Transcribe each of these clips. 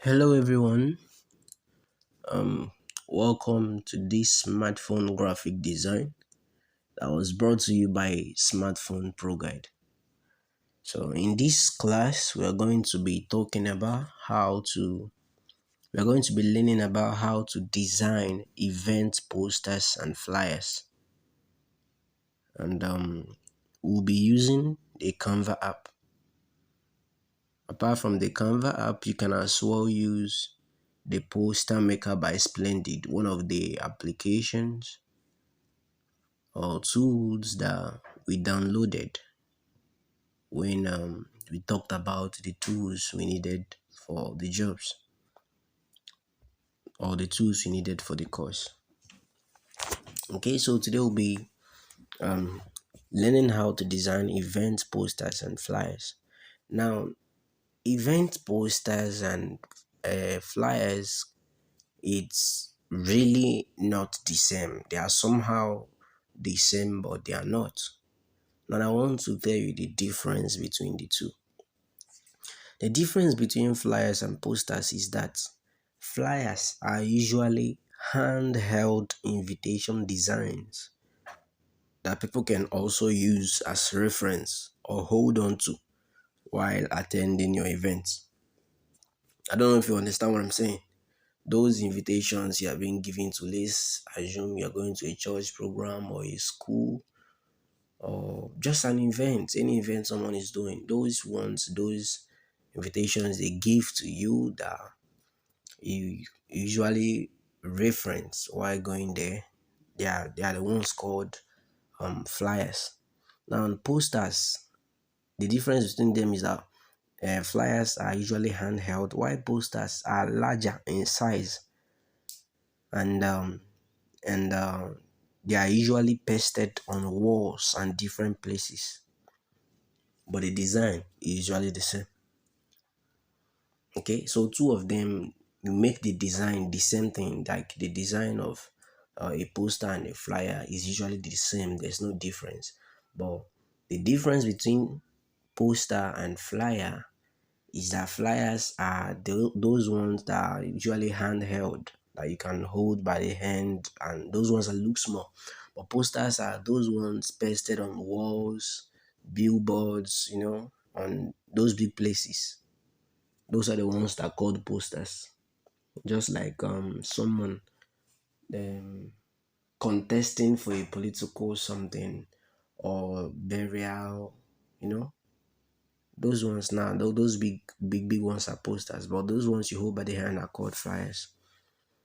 Hello everyone. Um Welcome to this smartphone graphic design that was brought to you by Smartphone Pro Guide. So in this class we're going to be learning about how to design event posters and flyers. And we'll be using the Canva app. Apart from the Canva app, you can as well use the Poster Maker by Splendid, one of the applications or tools that we downloaded when we talked about the tools we needed for the jobs or the tools we needed for the course. Okay, so today we'll be um, learning how to design event posters and flyers. Now, event posters and flyers, it's really not the same. They are somehow the same, but they are not. Now, I want to tell you the difference between the two. The difference between flyers and posters is that flyers are usually handheld invitation designs that people can also use as reference or hold on to while attending your events. I don't know if you understand what I'm saying. Those invitations you are being given to, let's assume you're going to a church program or a school or just an event, any event someone is doing, those invitations they give to you that you usually reference while going there, they are the ones called flyers. Now on posters, the difference between them is that flyers are usually handheld while posters are larger in size, and and they are usually pasted on walls and different places, but the design is usually the same. Okay, so two of them, you make the design the same thing, like the design of a poster and a flyer is usually the same, there's no difference. But the difference between poster and flyer is that flyers are those ones that are usually handheld, that you can hold by the hand, and those ones that look small. But posters are those ones pasted on walls, billboards, on those big places. Those are the ones that are called posters. Just like someone um contesting for a political something or burial, you know. Those ones now, those big ones are posters, but those ones you hold by the hand are called flyers.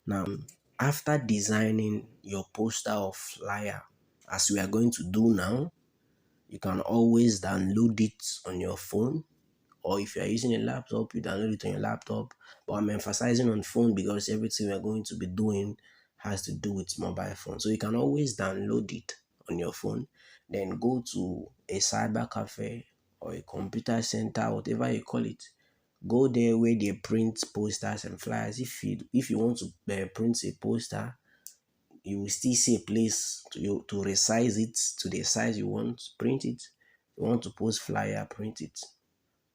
Now, after designing your poster or flyer, as we are going to do now, you can always download it on your phone, or if you are using a laptop, you download it on your laptop. But I'm emphasizing on phone because everything we're going to be doing has to do with mobile phone. So you can always download it on your phone, then go to a cyber cafe or a computer center, whatever you call it. Go there where they print posters and flyers. If you want to print a poster, you will still see a place to resize it to the size you want, print it. You want to post flyer, print it.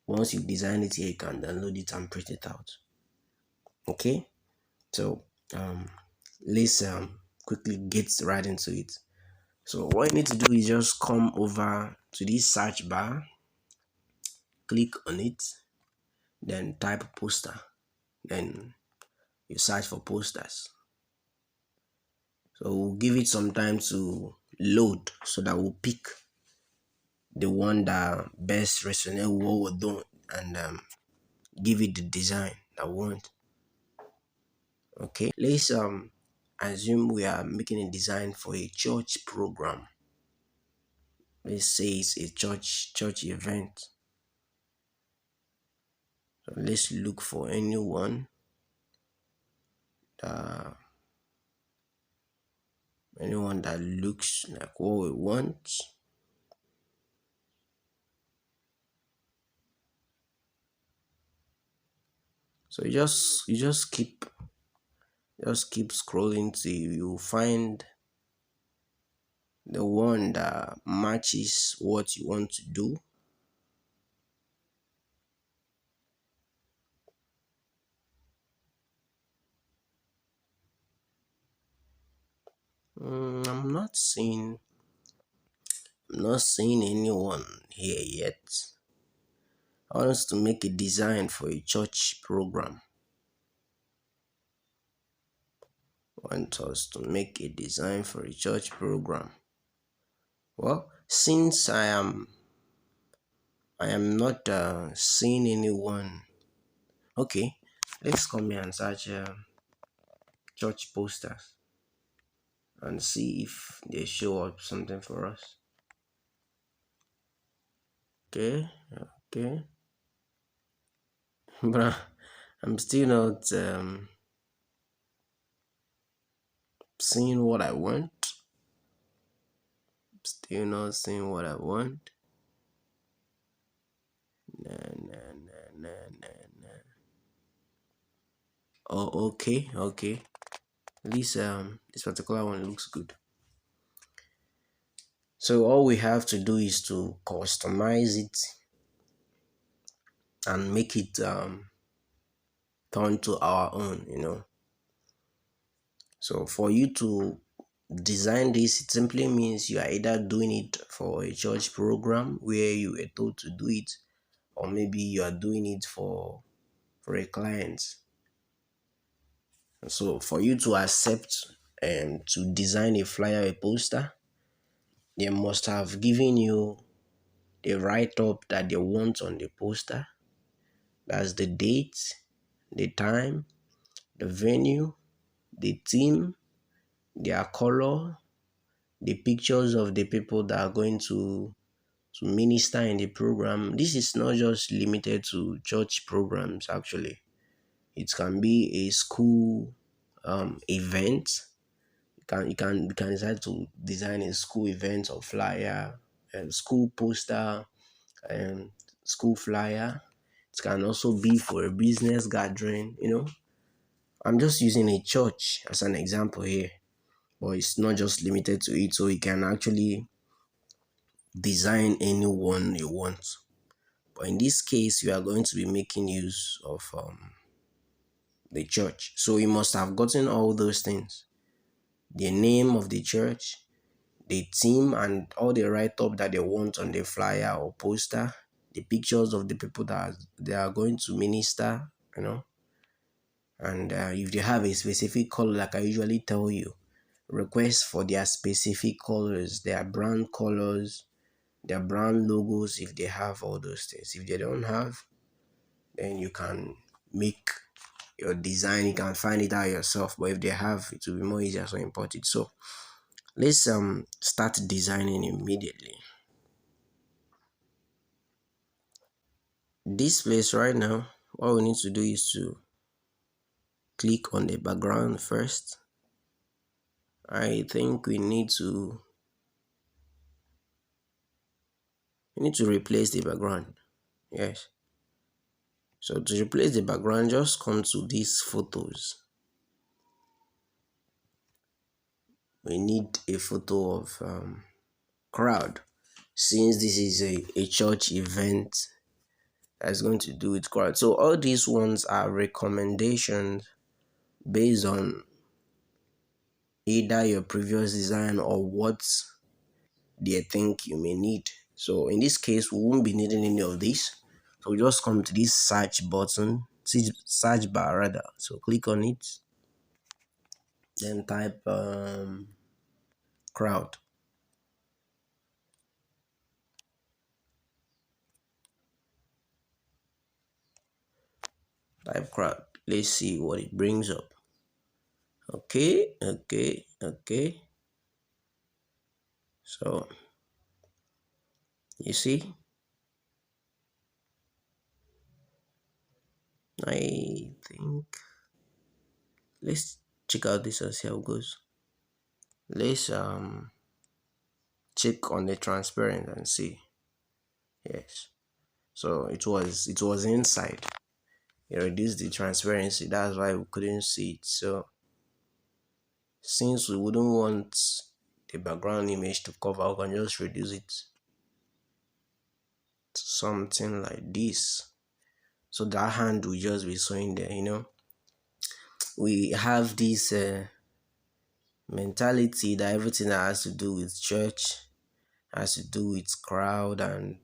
Once you design it here, you can download it and print it out. Okay, so um let's quickly get right into it. So what you need to do is just come over to this search bar, click on it, then type poster, then you search for posters. So we'll give it some time to load so that we'll pick the one that best resonate with what we're doing, and give it the design that we want. Okay, let's assume we are making a design for a church program. Let's say it's a church event. So let's look for that anyone that looks like what we want. So you just keep scrolling till you find the one that matches what you want to do. I'm not seeing anyone here yet. I want us to make a design for a church program. Want us to make a design for a church program. Well, since I am not seeing anyone. Okay, let's come here and search church posters and see if they show up something for us. Okay, okay, but I'm still not seeing what I want. Still not seeing what I want. Nah, nah, nah, nah, nah, nah. Oh, okay, okay. At least this particular one looks good. So all we have to do is to customize it and make it turn to our own, So for you to design this, it simply means you are either doing it for a church program where you were told to do it, or maybe you are doing it for a client. So for you to accept and to design a flyer, a poster, they must have given you the write-up that they want on the poster. That's the date, the time, the venue, the theme, their color, the pictures of the people that are going to minister in the program. This is not just limited to church programs, actually. It can be a school event. You can decide to design a school event or flyer, a school poster, and school flyer. It can also be for a business gathering. I'm just using a church as an example here, but it's not just limited to it. So you can actually design any one you want. But in this case, you are going to be making use of the church. So you must have gotten all those things: the name of the church, the theme, and all the write-up that they want on the flyer or poster, the pictures of the people that they are going to minister. And if they have a specific color, like I usually tell you, request for their specific colors, their brand colors, their brand logos, if they have all those things. If they don't have, then you can make your design. You can find it out yourself, but if they have, it will be more easier to import it. So let's start designing immediately. This place right now, what we need to do is to click on the background first. I think we need to replace the background. Yes. So to replace the background, just come to these photos. We need a photo of crowd, since this is a church event that's going to do with crowd. So all these ones are recommendations based on either your previous design or what they think you may need. So in this case, we won't be needing any of this. So we just come to this search button, search bar rather. So click on it, then type crowd. Type crowd. Let's see what it brings up. Okay. So you see, I think let's check out this and see how it goes. Let's check on the transparent and see. Yes. So it was inside. It reduced the transparency. That's why we couldn't see it. So since we wouldn't want the background image to cover, we can just reduce it to something like this. So that hand will just be showing there. We have this mentality that everything that has to do with church has to do with crowd, and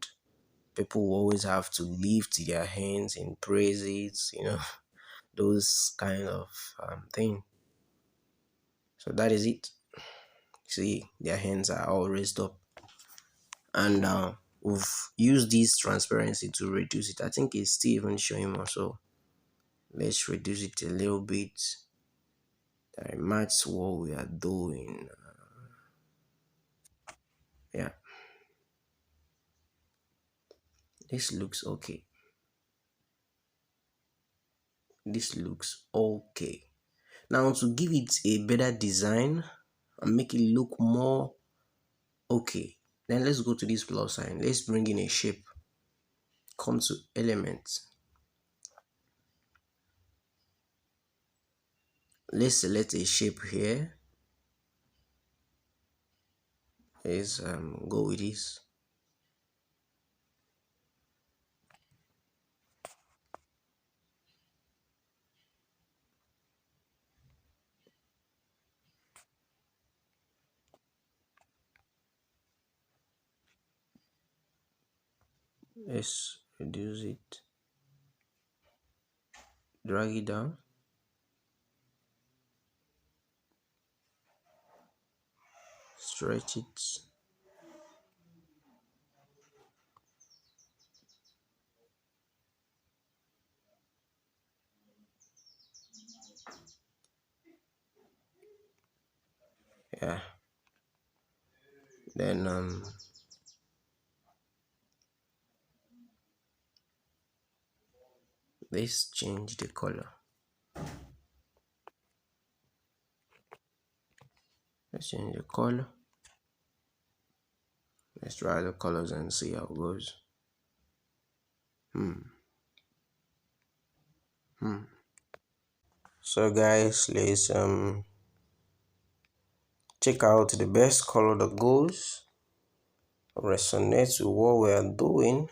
people will always have to lift their hands in praises, those kind of thing. So that is it. See, their hands are all raised up, and we've used this transparency to reduce it. I think it's still even showing more, so let's reduce it a little bit that matches what we are doing. Yeah, this looks okay. This looks okay. Now, to give it a better design and make it look more okay, then let's go to this plus sign. Let's bring in a shape. Come to elements. Let's select a shape here. Let's go with this. Let's reduce it. Drag it down. Stretch it. Yeah. Then let's change the color. Let's change the color. Let's try the colors and see how it goes. So guys, let's check out the best color that goes, resonates with what we are doing.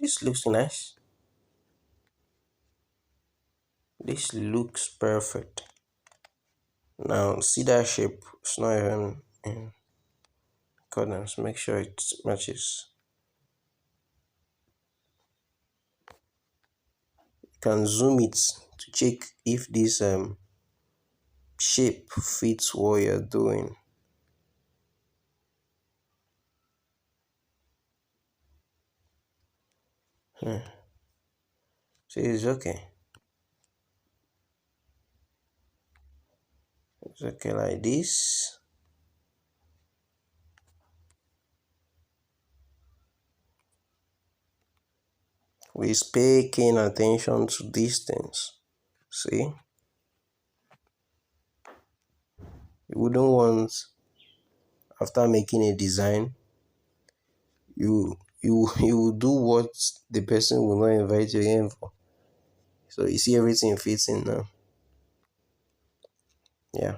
This looks nice. This looks perfect. Now see that shape, it's not even in accordance. Make sure it matches. You can zoom it to check if this shape fits what you're doing. See, it's okay. It's okay like this. We pay keen attention to distance. See, you wouldn't want, after making a design, you will do what the person will not invite you in for. So you see everything fits in now. Yeah,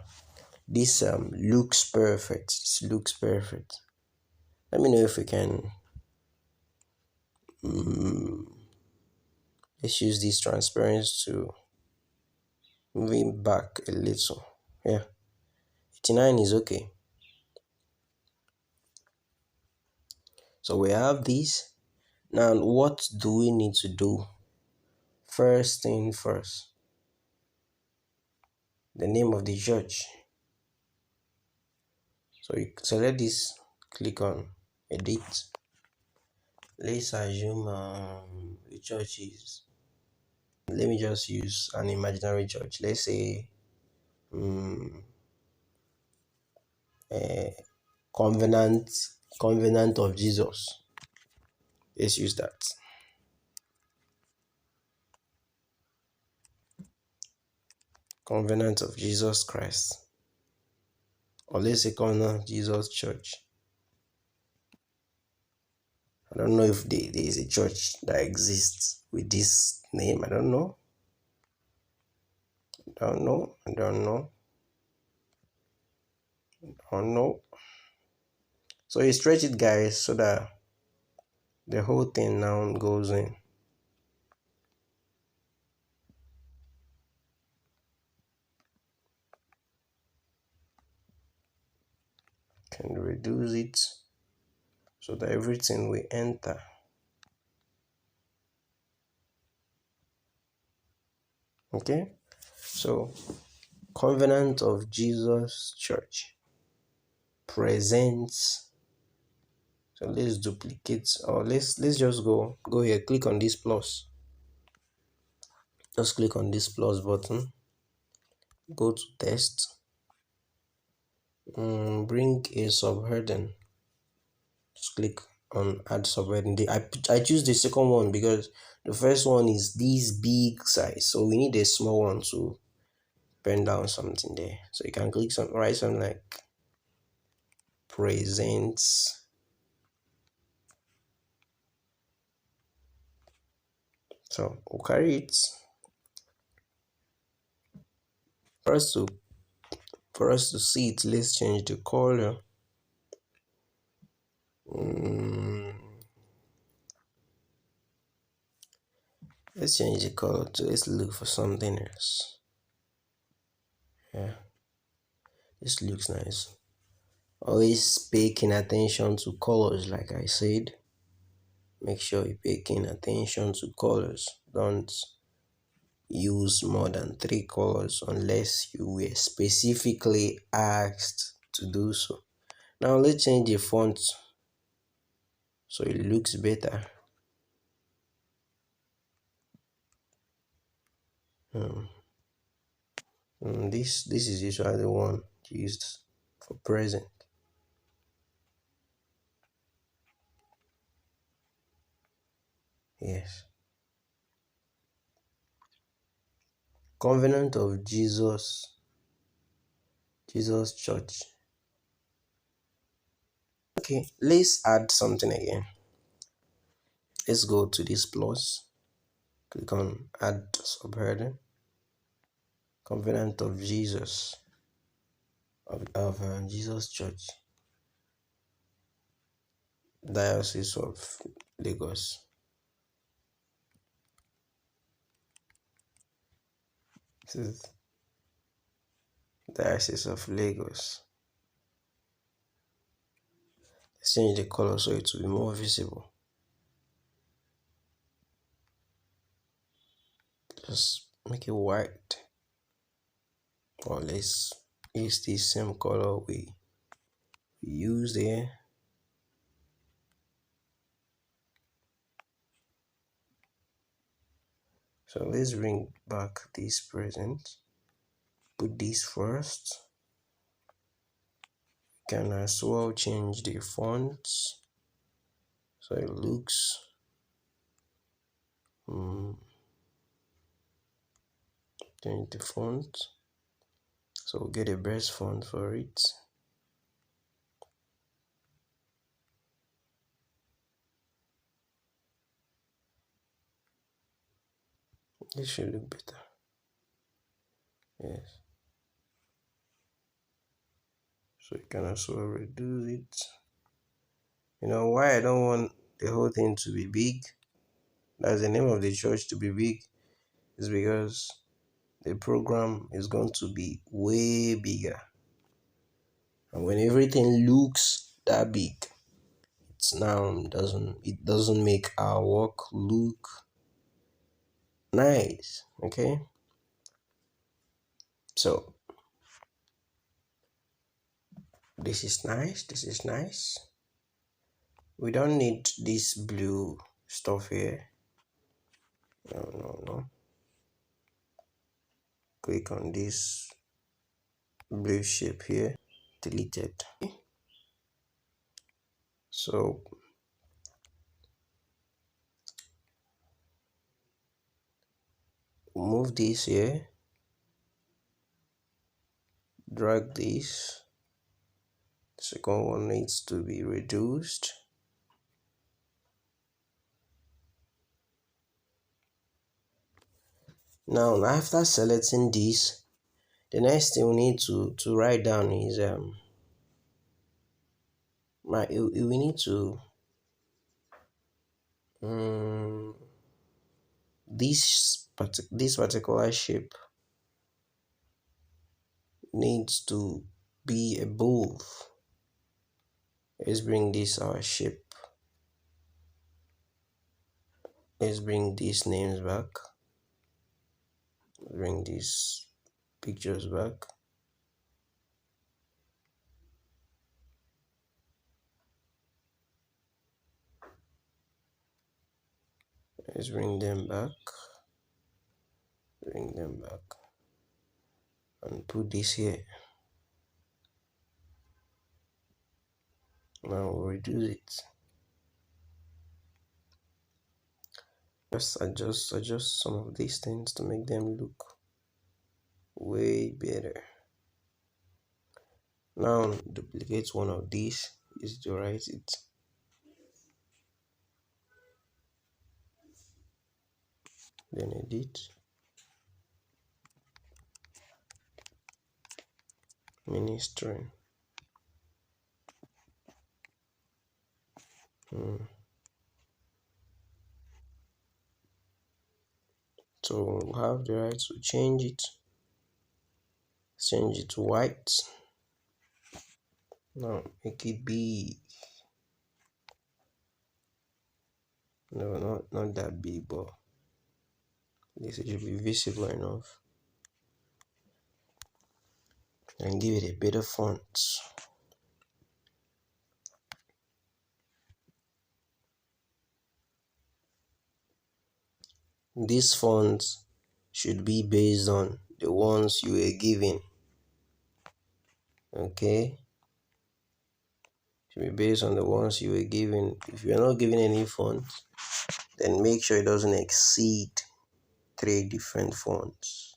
this looks perfect. This looks perfect. Let me know if we can. Let's use this transparency to move it back a little. Yeah, 89 is okay. So we have this. Now, what do we need to do? First thing first, the name of the church. So you select this, click on edit. Let's assume the church is, let me just use an imaginary church. Let's say uh, Covenant Covenant of Jesus. Let's use that. Covenant of Jesus Christ. Or let's say Covenant of Jesus Church. I don't know if there is a church that exists with this name. I don't know. I don't know. I don't know. I don't know. So you stretch it, guys, so that the whole thing now goes in. Can reduce it so that everything will enter. Okay, so Covenant of Jesus Church presents. So let's duplicate, or let's just go here, click on this plus. Just click on this plus button, go to test, bring a subheading. Just click on add subheading. I choose the second one because the first one is this big size, so we need a small one to pen down something there. So you can click write something like presents. So we'll carry it. For us to see it, let's change the color. Let's change the color to, let's look for something else. Yeah, this looks nice. Always paying attention to colors, like I said. Make sure you're paying attention to colors. Don't use more than 3 colors unless you were specifically asked to do so. Now let's change the font so it looks better. This is usually the one used for present. Yes. Covenant of Jesus Church. Okay, let's add something again. Let's go to this plus. Click on add subheading. Covenant of Jesus of Jesus Church, Diocese of Lagos. This is Diocese of Lagos. Let's change the color so it will be more visible. Just make it white. Or let's use the same color we used there. So let's bring back this present. Put this first. Can as well change the fonts so it looks change the font, so we'll get a best font for it. This should look better. Yes, so you can also reduce it. You know why I don't want the whole thing to be big, that's the name of the church, to be big, is because the program is going to be way bigger, and when everything looks that big, it doesn't make our work look nice. Okay, so this is nice. We don't need this blue stuff here. No. Click on this blue shape here, deleted. So move this here, drag this. The second one needs to be reduced. Now after selecting this, the next thing we need to write down is we need to this particular shape needs to be above Let's bring this our shape. Let's bring these names back. Bring these pictures back. Let's bring them back. Bring them back. And put this here. Now we'll reduce it. Just adjust some of these things to make them look way better. Now duplicate one of these. Is to write it. Then edit. Mini string. So we'll have the right to change it. Change it to white. Now make it big. No, not that big, but this should be visible enough. And give it a better font. These fonts should be based on the ones you were given. Okay? Should be based on the ones you were given. If you're not given any font, then make sure it doesn't exceed 3 different fonts.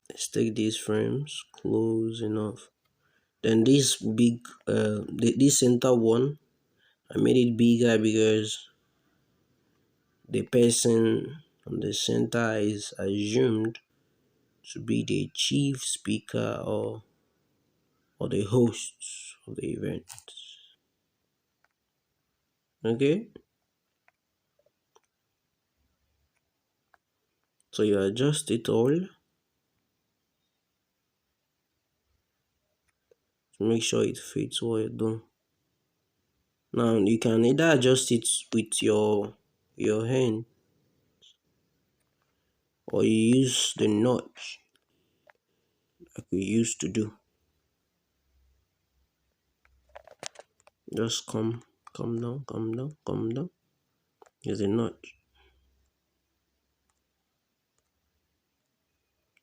Let's take these frames close enough. Then this big, this center one, I made it bigger because the person on the center is assumed to be the chief speaker or the host of the event. Okay, so you adjust it all to make sure it fits what you're doing. Now you can either adjust it with your hand, or you use the notch like we used to do. Just come down. Use a notch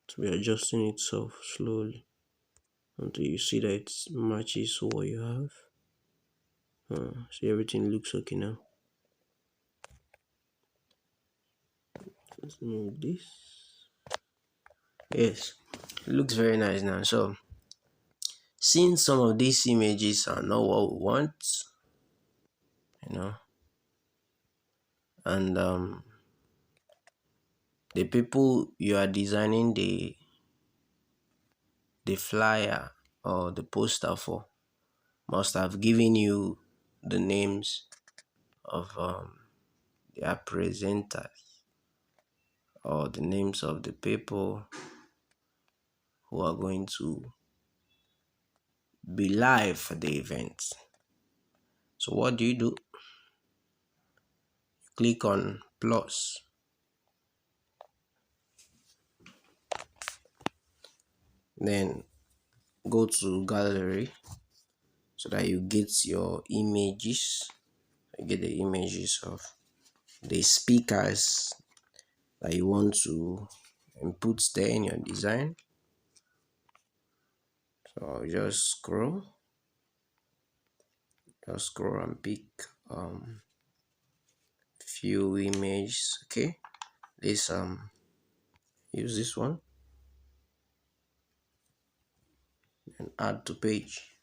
to be adjusting itself slowly until you see that it matches what you have. See, everything looks okay now. Let's move this. Yes, it looks very nice now. So since some of these images are not what we want, and the people you are designing the flyer or the poster for must have given you the names of their presenters or the names of the people who are going to be live for the event. So what do? You click on plus. Then go to gallery so that you get your images. You get the images of the speakers that you want to input there in your design. So just scroll and pick few images. Okay, let's use this one and add to page.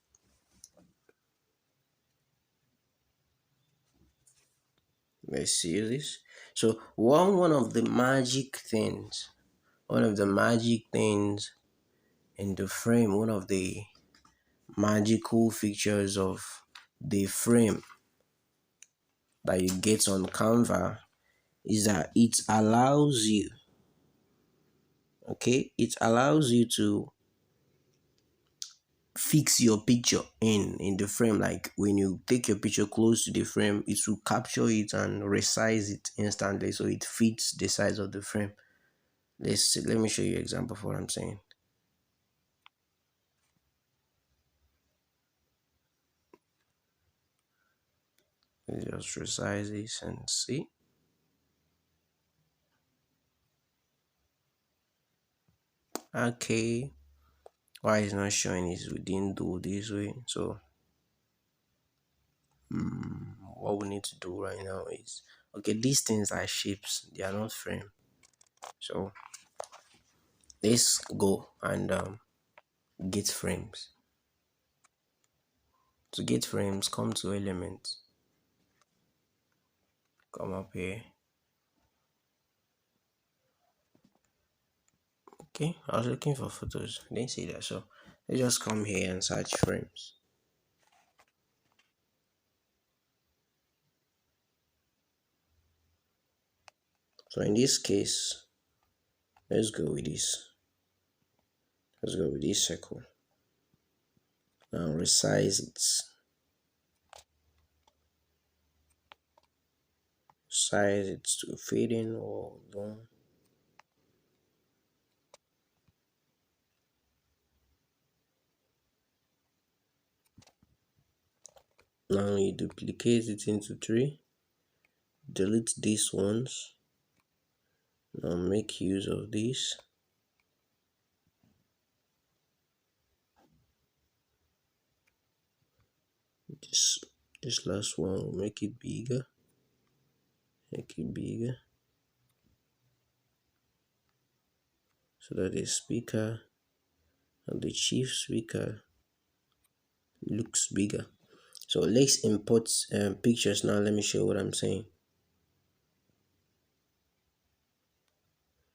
Let's see this. So one of the magic things in the frame, one of the magical features of the frame that you get on Canva is that it allows you to fix your picture in the frame. Like when you take your picture close to the frame, it will capture it and resize it instantly so it fits the size of the frame. Let me show you an example for what I'm saying. Let's just resize this and see. Okay, why is not showing is we didn't do this way. So what we need to do right now is, okay, these things are shapes, they are not frame. So let's go and get frames. To get frames, come to elements, come up here. Okay, I was looking for photos, didn't see that. So let's just come here and search frames. So in this case, let's go with this. Let's go with this circle. Now resize it. Size it to fade in or don't. Now you duplicate it into 3. Delete these ones. Now make use of this. This last one will make it bigger. Make it bigger. So that the speaker and the chief speaker looks bigger. So let's import pictures now. Let me show you what I'm saying.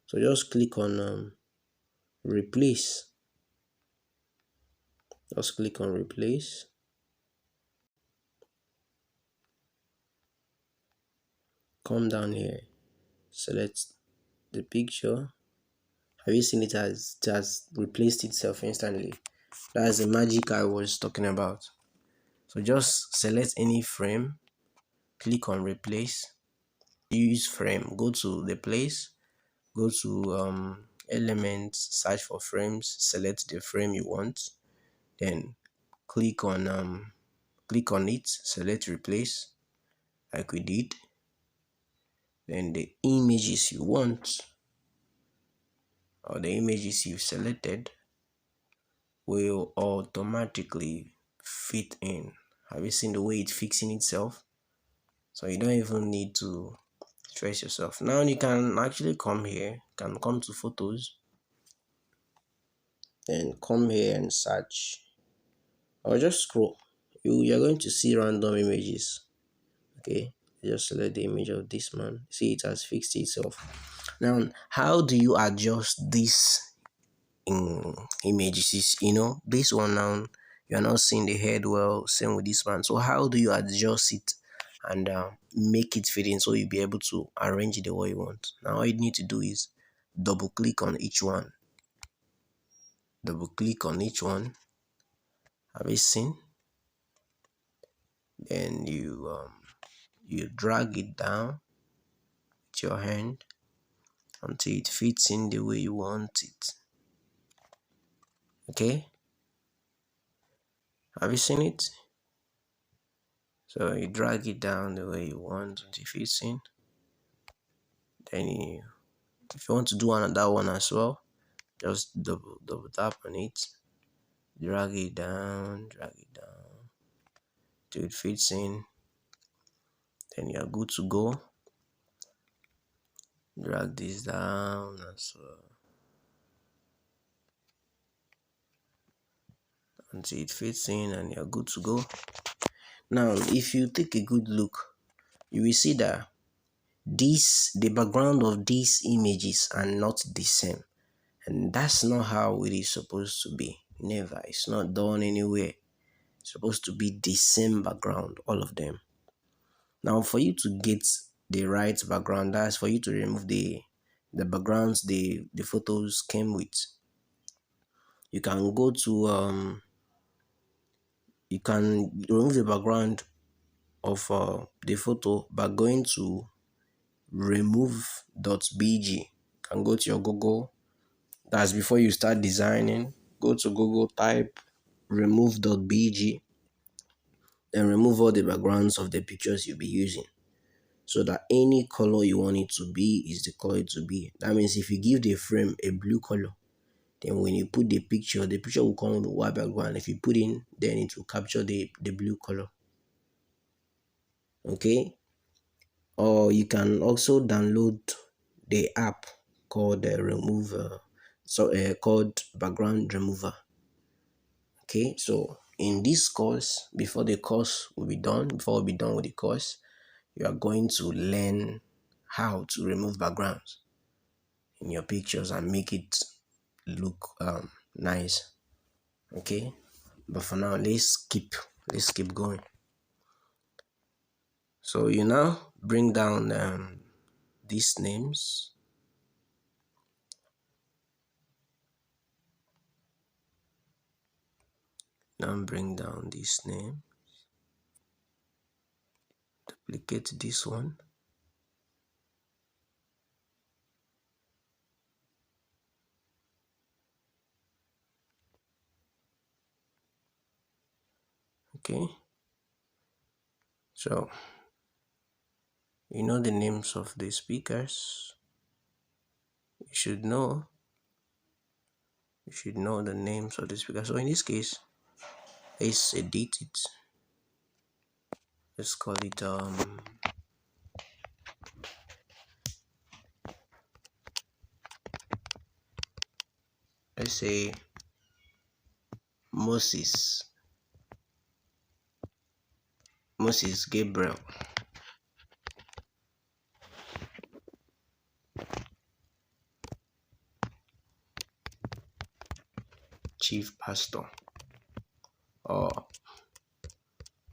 So just click on replace. Just click on replace. Come down here. Select the picture. Have you seen it has replaced itself instantly? That's the magic I was talking about. So just select any frame, click on replace, use frame, go to the place, go to elements, search for frames, select the frame you want, then click on it, select replace like we did. Then the images you want or the images you've selected will automatically fit in. Have you seen the way it's fixing itself? So you don't even need to stress yourself. Now you can actually come here, can come to photos, then come here and search, or just scroll. You're going to see random images. Okay, just select the image of this man. See, it has fixed itself. Now, how do you adjust this in images? Is, this one now you're not seeing the head well. Same with this one. So how do you adjust it and make it fit in so you'll be able to arrange it the way you want? Now all you need to do is double click on each one. Double click on each one. Have you seen? Then you drag it down with your hand until it fits in the way you want it. Okay, have you seen it? So you drag it down the way you want until it fits in. Then if you want to do another one as well, just double tap on it, drag it down till it fits in. Then you're good to go. Drag this down as well until it fits in and you're good to go. Now if you take a good look, you will see that the background of these images are not the same, and that's not how it is supposed to be. Never. It's not done anywhere. It's supposed to be the same background, all of them. Now for you to get the right background, that's for you to remove the backgrounds the photos came with. You can go to you can remove the background of the photo by going to remove.bg. You can go to your Google. That's before you start designing. Go to Google, type remove.bg, then remove all the backgrounds of the pictures you'll be using, so that any color you want it to be is the color it to be. That means if you give the frame a blue color, then when you put the picture will come with a white background. If you put in, then it will capture the blue color. Okay. Or you can also download the app called called background remover. Okay, so in this course, before we'll be done with the course, you are going to learn how to remove backgrounds in your pictures and make it look nice. Okay, but for now, let's keep going. So you now bring down these names. Now bring down this name, duplicate this one. Okay, so you know the names of the speakers. You should know the names of the speakers. So in this case, let's edit it. Let's call it let's say Moses Gabriel, chief pastor or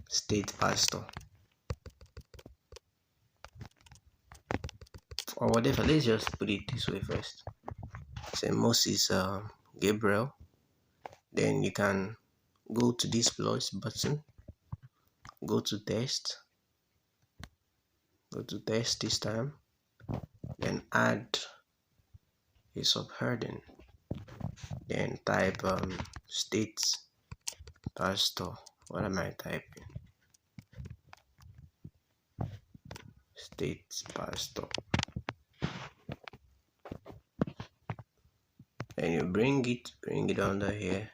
state pastor or whatever. Let's just put it this way first. Say Moses Gabriel. Then you can go to this plus button, go to test this time, then add a subheading, then type state pastor. What am I typing? State pastor. Then you bring it under here,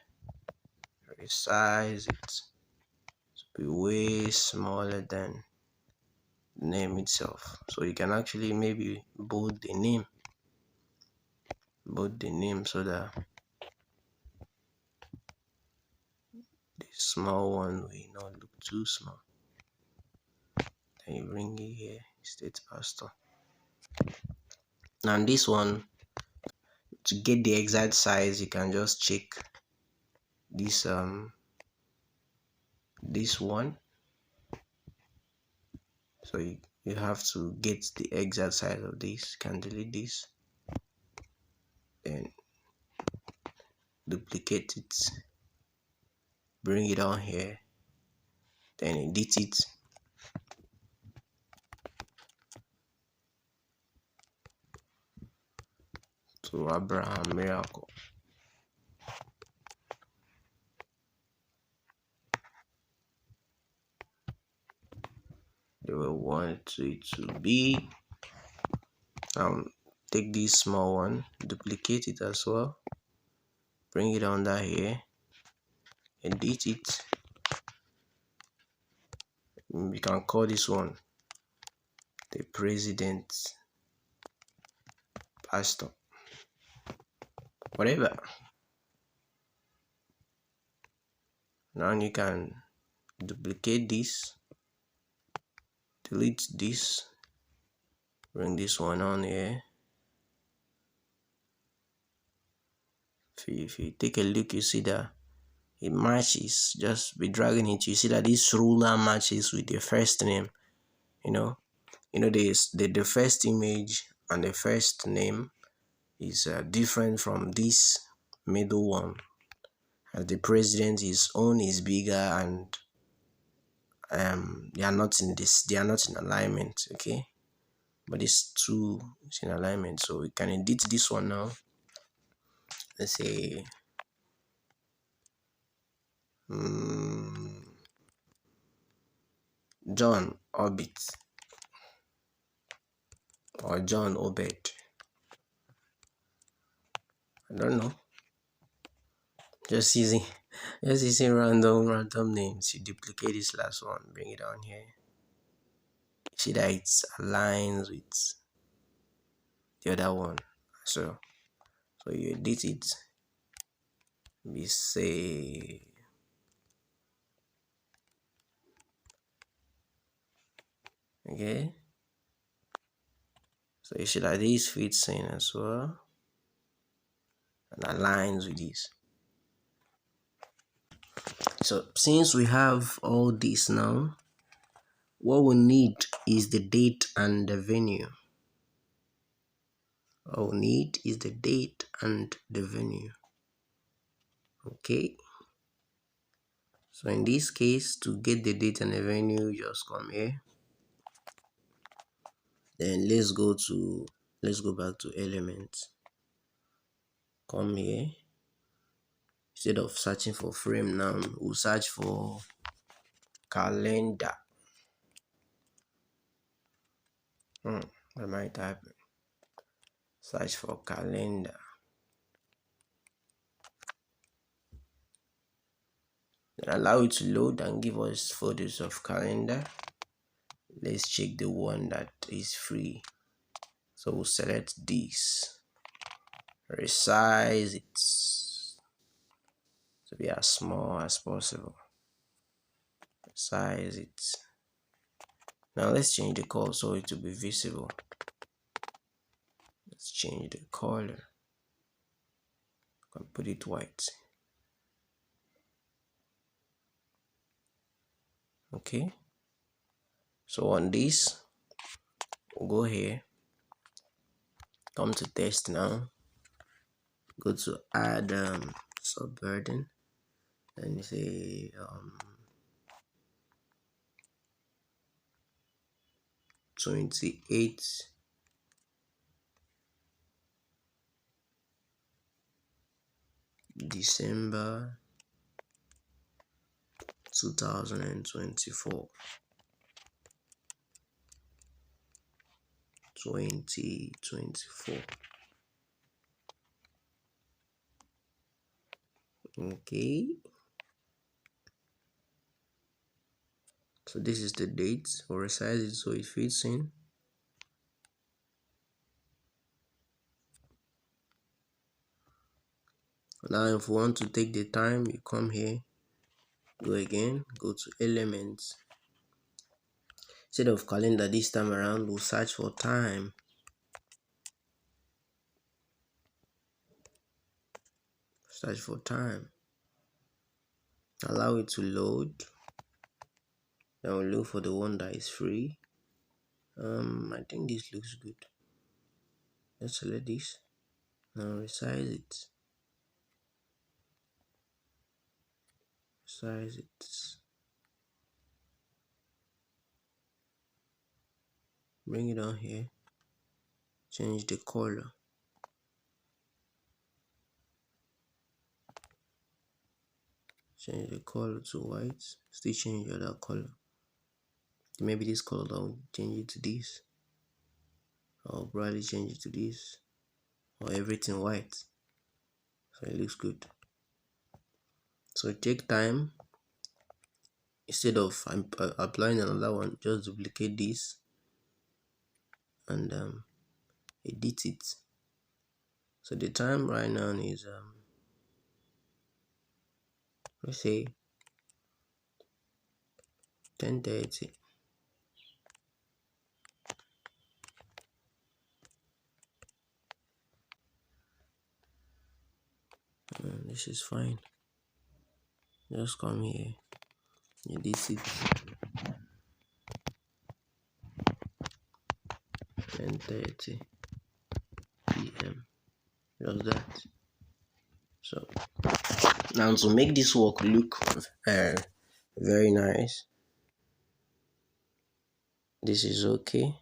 resize it to be way smaller than the name itself. So you can actually maybe bold the name so that the small one will not look too small. Then you bring it here, state pastor. Now this one, to get the exact size, you can just check this one. So you have to get the exact size of this. You can delete this, then duplicate it, bring it on here, then edit it. To Abraham Miracle. They will want it to be. Take this small one, duplicate it as well, bring it under here, edit it. We can call this one the president pastor, whatever. Now you can duplicate this, delete this, bring this one on here. If you take a look, you see that it matches. Just be dragging it, you see that this ruler matches with the first name. The first image and the first name is different from this middle one as the president, his own is bigger, and they are not in alignment. Okay, but these two is in alignment, so we can edit this one now. Let's say John Orbit or John Obed. I don't know. Just using random names. You duplicate this last one, bring it down here. See that it aligns with the other one. So you edit it. We say okay. So you see that this fits in as well and aligns with this. So since we have all this now, what we need is the date and the venue. All we need is the date and the venue. Okay. So in this case, to get the date and the venue, just come here. Then let's go back to elements. Come here. Instead of searching for frame now, we'll search for calendar. I might type search for calendar. Then allow it to load and give us photos of calendar. Let's check the one that is free. So we'll select this, resize it to be as small as possible. Size it. Now let's change the color so it will be visible. Let's change the color. Can put it white. Okay. So on this, we'll go here. Come to text now. Go to add subburden and say 28 December 2024. 2024. Okay. So this is the date. We'll resize it so it fits in. Now if we want to take the time, you come here, go again, go to elements. Instead of calendar this time around, we'll search for time. Search for time. Allow it to load. Then we'll look for the one that is free. I think this looks good. Let's select this. Now resize it. Size it. Bring it down here. Change the color. Change the color to white. Still change the other color. Maybe this color, I'll change it to this. I'll probably change it to this. Or everything white. So it looks good. So take time. Instead of applying another one, just duplicate this and edit it. So the time right now is let's say 10:30. This is fine. Just come here, edit it. 10:30 p.m. Just that. So Now to make this work look uh, very nice, this is okay.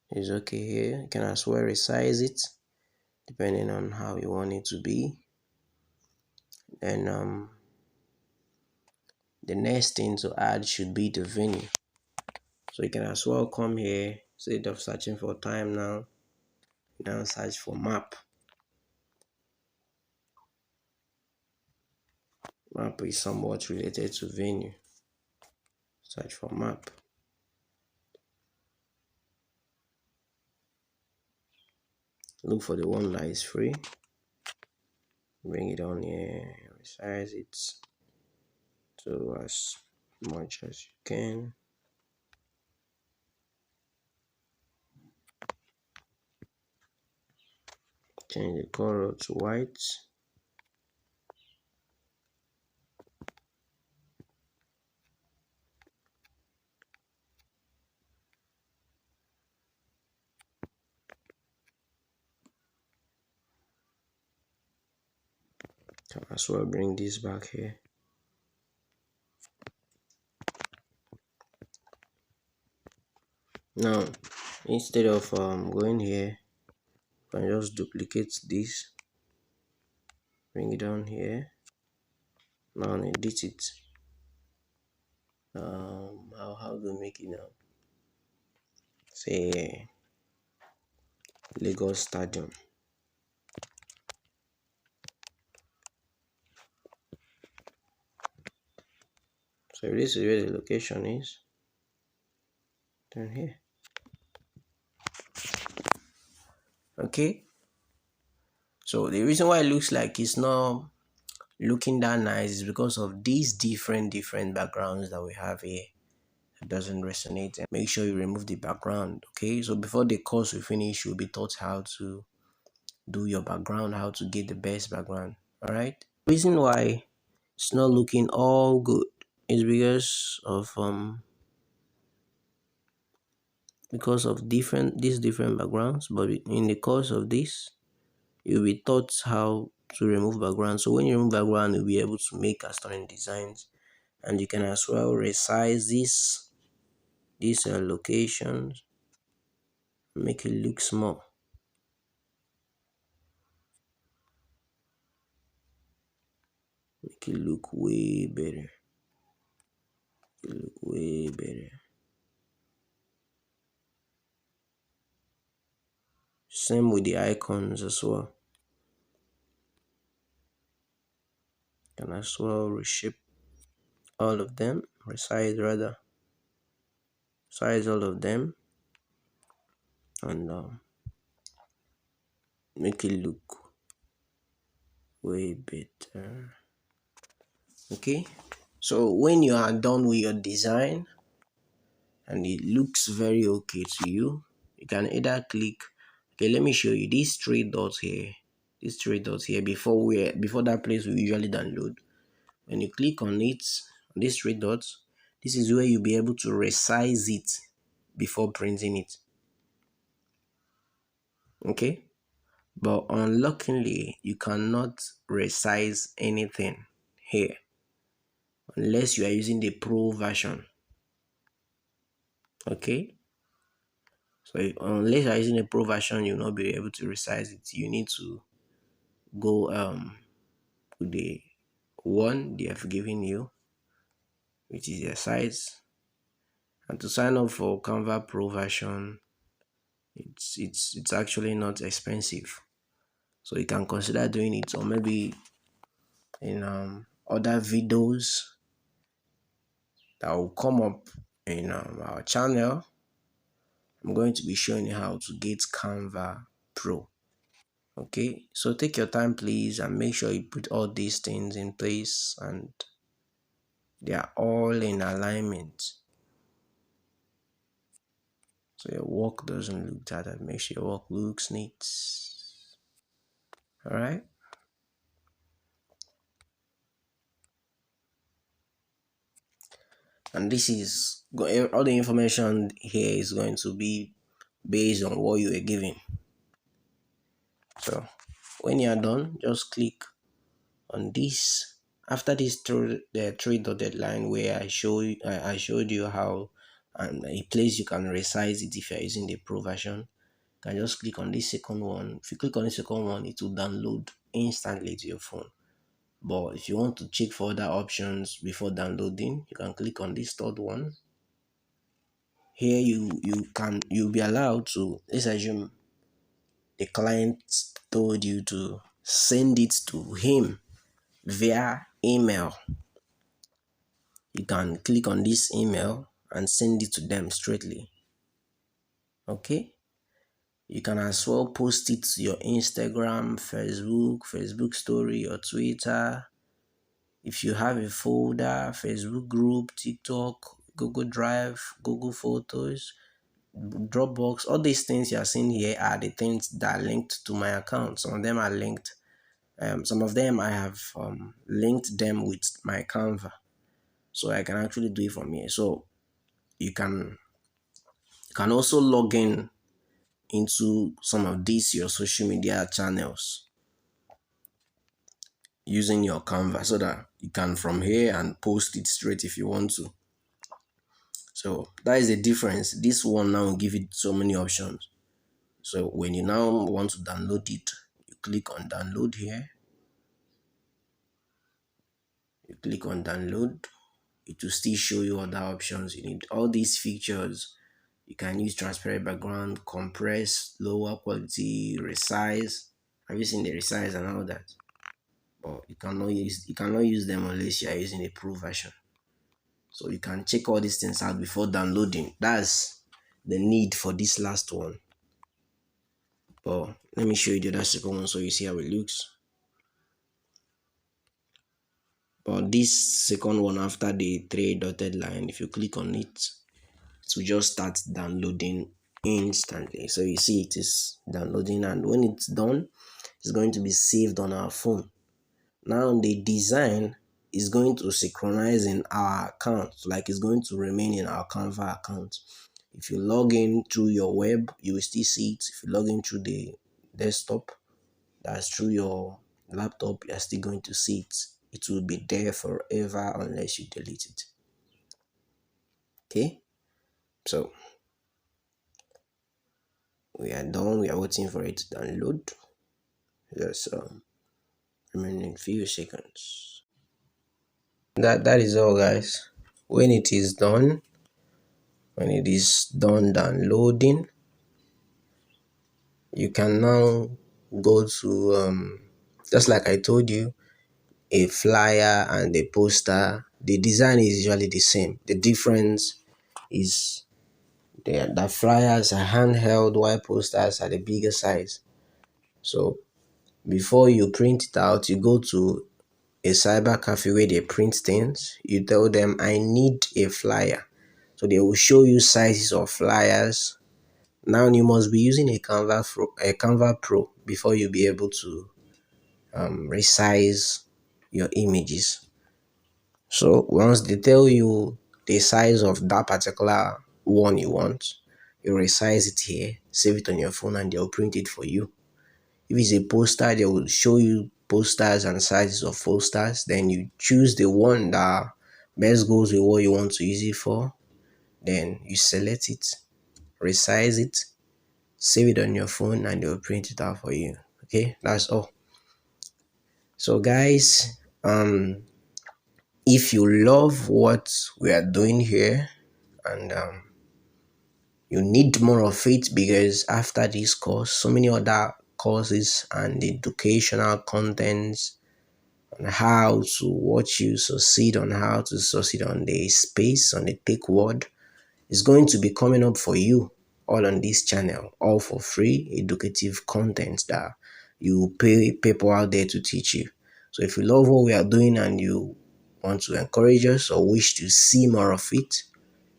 It's okay here. You can as well resize it depending on how you want it to be. Then the next thing to add should be the venue. So you can as well come here, instead of searching for time now search for map. Map is somewhat related to venue. Search for map. Look for the one that is free. Bring it on here, resize it to as much as you can. Change the color to white. Can as well bring this back here. Now, instead of going here, you can just duplicate this, bring it down here. Now edit it. How do we make it now? Say Lagos Stadium. So if this is where the location is, then here. Okay. So the reason why it looks like it's not looking that nice is because of these different backgrounds that we have here. It doesn't resonate, and make sure you remove the background. Okay, so before the course will finish, you'll be taught how to do your background, how to get the best background. All right. Reason why it's not looking all good is because of these different backgrounds. But in the course of this, you'll be taught how to remove background. So when you remove background, you'll be able to make stunning designs, and you can as well resize these locations, make it look small. Make it look way better. Look way better. Same with the icons as well. Can as well reshape all of them, resize all of them, and make it look way better. Okay, so when you are done with your design and it looks very okay to you, you can either click. Okay, let me show you these three dots here. These three dots here before that place we usually download. When you click on it, on these three dots, this is where you'll be able to resize it before printing it. Okay, but unluckily you cannot resize anything here unless you are using the pro version. Okay, so unless you are using a pro version, you'll not be able to resize it. You need to go with the one they have given you, which is your size. And to sign up for Canva Pro version, it's actually not expensive, so you can consider doing it. Or maybe in other videos that will come up in our channel, I'm going to be showing you how to get Canva Pro. Okay, so take your time please, and make sure you put all these things in place and they are all in alignment, so your work doesn't look tattered. Make sure your work looks neat. All right. And this is all the information here is going to be based on what you were given. So When you are done, just click on this. After this the three dotted line where I showed you how and a place you can resize it if you're using the pro version, you can just click on this second one. If you click on the second one, it will download instantly to your phone. But if you want to check for other options before downloading, you can click on this third one. Here you'll be allowed to, let's assume the client told you to send it to him via email. You can click on this email and send it to them straightly. Okay, you can as well post it to your Instagram, Facebook story, or Twitter. If you have a folder, Facebook group, TikTok, Google Drive, Google Photos, Dropbox, all these things you are seeing here are the things that are linked to my account. Some of them are linked. Some of them I have linked them with my Canva, so I can actually do it from here. So you can also log in into some of these your social media channels using your Canva, so that you can from here and post it straight if you want to. So that is the difference. This one now will give it so many options. So when you now want to download it, you click on download here. You click on download. It will still show you other options. You need all these features. You can use transparent background, compress, lower quality, resize. Have you seen the resize and all that? But you cannot use them unless you are using a pro version. So you can check all these things out before downloading. That's the need for this last one. But let me show you the other second one so you see how it looks. But this second one, after the three dotted line, if you click on it, it will just start downloading instantly. So you see it is downloading, and when it's done, it's going to be saved on our phone. Now the design is going to synchronize in our account, like it's going to remain in our Canva account. If you log in through your web, you will still see it. If you log in through the desktop, that's through your laptop, you're still going to see it. It will be there forever unless you delete it. Okay, so we are done. We are waiting for it to download. Just remaining few seconds. That is all, guys. When it is done downloading, you can now go to just like I told you, a flyer and a poster. The design is usually the same. The difference is the flyers are handheld while posters are the bigger size. So before you print it out, you go to a cyber cafe where they print things. You tell them, I need a flyer. So they will show you sizes of flyers. Now you must be using a Canva Pro before you be able to resize your images. So once they tell you the size of that particular one you want, you resize it here, save it on your phone, and they'll print it for you. If it's a poster, they will show you posters and sizes of posters. Then you choose the one that best goes with what you want to use it for. Then you select it, resize it, save it on your phone, and they'll print it out for you. Okay, that's all. So guys, if you love what we are doing here and you need more of it, because after this course, so many other courses and educational contents on how to watch you succeed, on how to succeed on the space, on the tech world, is going to be coming up for you all on this channel, all for free educative content that you pay people out there to teach you. So if you love what we are doing and you want to encourage us or wish to see more of it,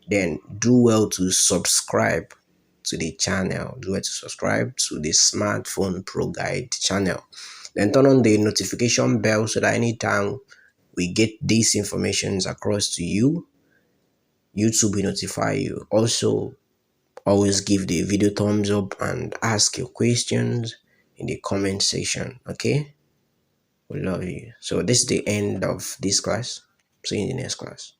then do well to subscribe to the channel. Do well to subscribe to the Smartphone Pro Guide channel. Then turn on the notification bell so that anytime we get these informations across to you, YouTube will notify you. Also, always give the video thumbs up and ask your questions in the comment section. Okay, we love you. So this is the end of this class. See you in the next class.